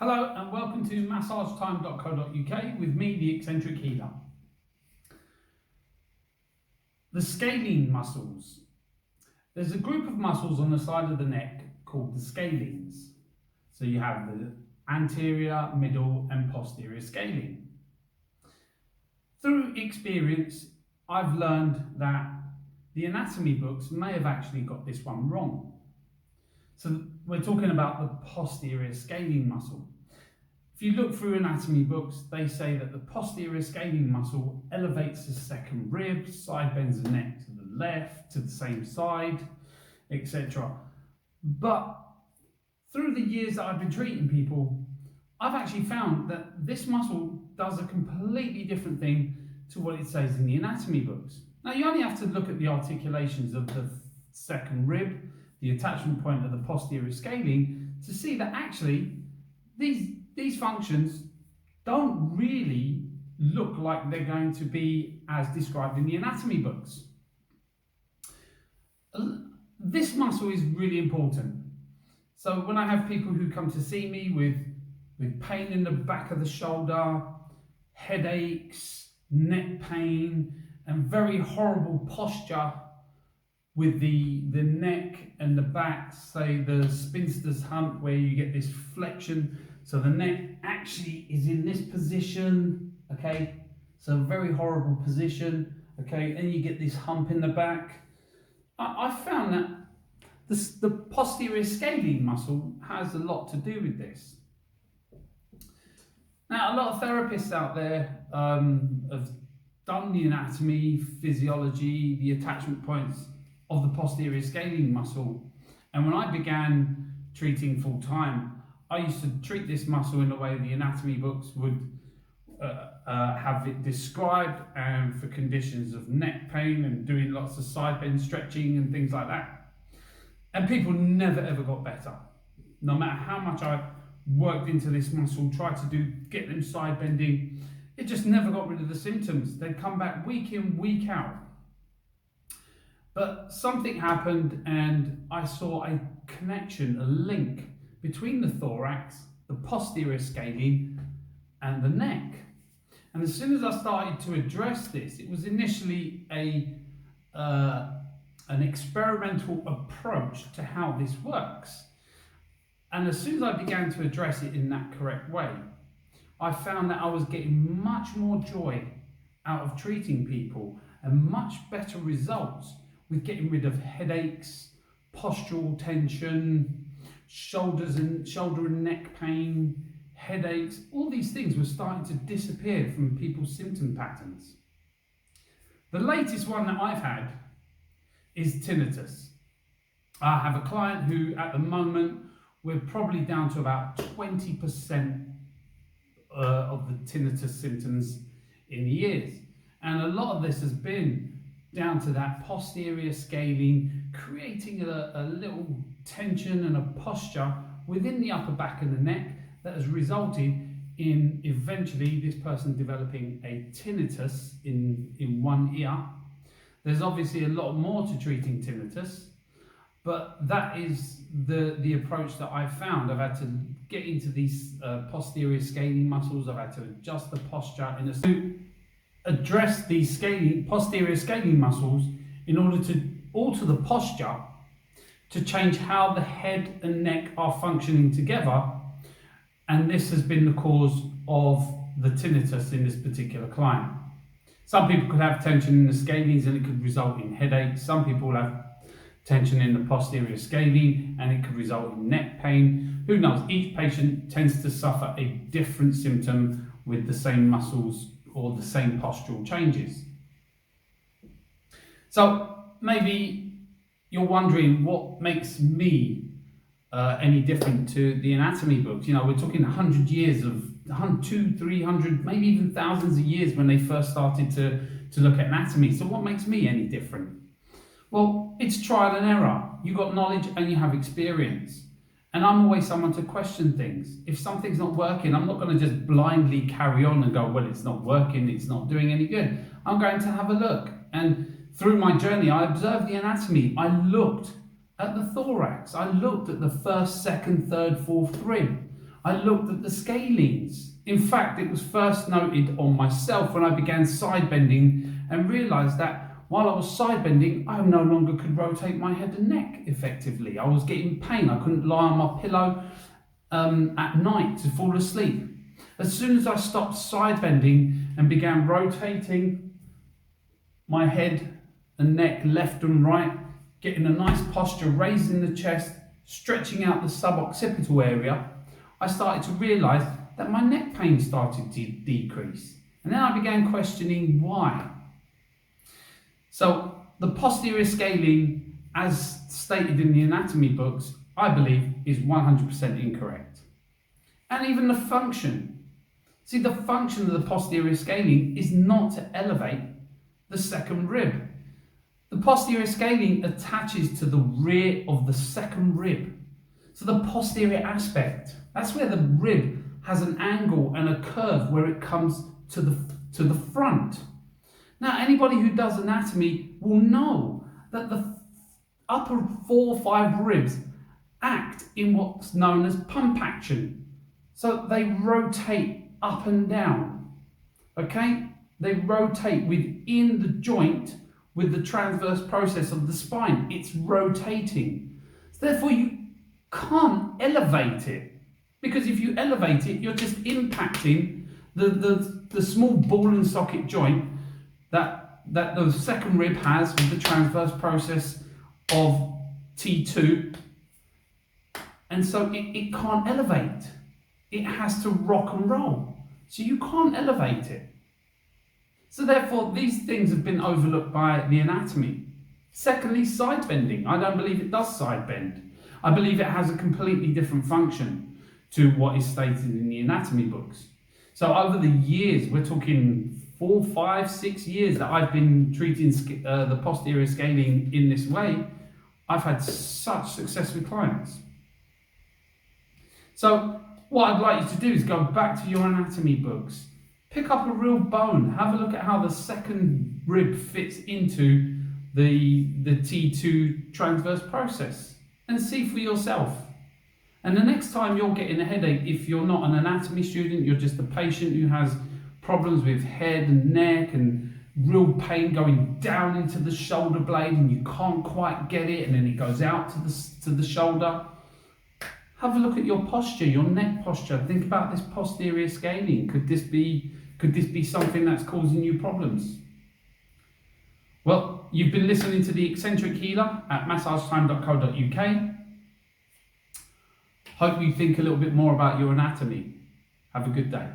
Hello and welcome to massagetime.co.uk with me, the eccentric healer. The scalene muscles. There's a group of muscles on the side of the neck called the scalenes. So you have the anterior, middle and posterior scalene. Through experience, I've learned that the anatomy books may have actually got this one wrong. So we're talking about the posterior scalene muscle. If you look through anatomy books, they say that the posterior scalene muscle elevates the second rib, side bends the neck to the left, to the same side, etc. But through the years that I've been treating people, I've actually found that this muscle does a completely different thing to what it says in the anatomy books. Now you only have to look at the articulations of the second rib, the attachment point of the posterior scalene, to see that actually these functions don't really look like they're going to be as described in the anatomy books. This muscle is really important. So when I have people who come to see me with pain in the back of the shoulder, headaches, neck pain, and very horrible posture with the neck and the back, say the spinster's hump, where you get this flexion. So the neck actually is in this position, okay? So very horrible position, okay? And you get this hump in the back. I found that the posterior scalene muscle has a lot to do with this. Now, a lot of therapists out there have done the anatomy, physiology, the attachment points of the posterior scalene muscle. And when I began treating full time, I used to treat this muscle in the way the anatomy books would have it described, and for conditions of neck pain and doing lots of side bend stretching and things like that. And people never ever got better. No matter how much I worked into this muscle, tried to get them side bending, it just never got rid of the symptoms. They'd come back week in, week out. But something happened and I saw a connection, a link between the thorax, the posterior scalene and the neck. And as soon as I started to address this, it was initially an experimental approach to how this works. And as soon as I began to address it in that correct way, I found that I was getting much more joy out of treating people and much better results with getting rid of headaches, postural tension, shoulder and neck pain, headaches. All these things were starting to disappear from people's symptom patterns. The latest one that I've had is tinnitus. I have a client who at the moment we're probably down to about 20% of the tinnitus symptoms in the ears. And a lot of this has been down to that posterior scalene creating a little tension and a posture within the upper back and the neck that has resulted in eventually this person developing a tinnitus in one ear. There's obviously a lot more to treating tinnitus, but that is the approach that I've found. I've had to get into these posterior scalene muscles. I've had to adjust the posture to address these posterior scalene muscles in order to alter the posture to change how the head and neck are functioning together. And this has been the cause of the tinnitus in this particular client. Some people could have tension in the scalenes and it could result in headaches. Some people have tension in the posterior scalene and it could result in neck pain. Who knows? Each patient tends to suffer a different symptom with the same muscles or the same postural changes. So maybe you're wondering what makes me any different to the anatomy books. You know, we're talking 100 years of 200, 300, maybe even thousands of years when they first started to look at anatomy. So what makes me any different? Well, it's trial and error. You've got knowledge and you have experience. And I'm always someone to question things. If something's not working, I'm not going to just blindly carry on and go, well, it's not working, it's not doing any good. I'm going to have a look. And through my journey, I observed the anatomy. I looked at the thorax. I looked at the first, second, third, fourth rib. I looked at the scalenes. In fact, it was first noted on myself when I began side bending and realised that while I was side bending, I no longer could rotate my head and neck effectively. I was getting pain. I couldn't lie on my pillow at night to fall asleep. As soon as I stopped side bending and began rotating my head and neck left and right, getting a nice posture, raising the chest, stretching out the suboccipital area, I started to realise that my neck pain started to decrease. And then I began questioning why. So the posterior scalene, as stated in the anatomy books, I believe is 100% incorrect. And even the function. See, the function of the posterior scalene is not to elevate the second rib. The posterior scalene attaches to the rear of the second rib. So the posterior aspect, that's where the rib has an angle and a curve where it comes to the front. Now, anybody who does anatomy will know that the upper 4 or 5 ribs act in what's known as pump action. So they rotate up and down, okay? They rotate within the joint with the transverse process of the spine. It's rotating. So therefore, you can't elevate it, because if you elevate it, you're just impacting the small ball and socket joint that the second rib has with the transverse process of T2, and so it can't elevate. It has to rock and roll, so you can't elevate it. So therefore, these things have been overlooked by the anatomy. Secondly, side bending. I don't believe it does side bend. I believe it has a completely different function to what is stated in the anatomy books. So over the years, we're talking 4, 5, 6 years that I've been treating the posterior scalene in this way, I've had such success with clients. So what I'd like you to do is go back to your anatomy books, pick up a real bone, have a look at how the second rib fits into the T2 transverse process, and see for yourself. And the next time you're getting a headache, if you're not an anatomy student, you're just a patient who has problems with head and neck and real pain going down into the shoulder blade and you can't quite get it, and then it goes out to the shoulder, have a look at your posture, your neck posture. Think about this posterior scalene. Could this be something that's causing you problems? Well, you've been listening to The Eccentric Healer at massagetime.co.uk. Hope you think a little bit more about your anatomy. Have a good day.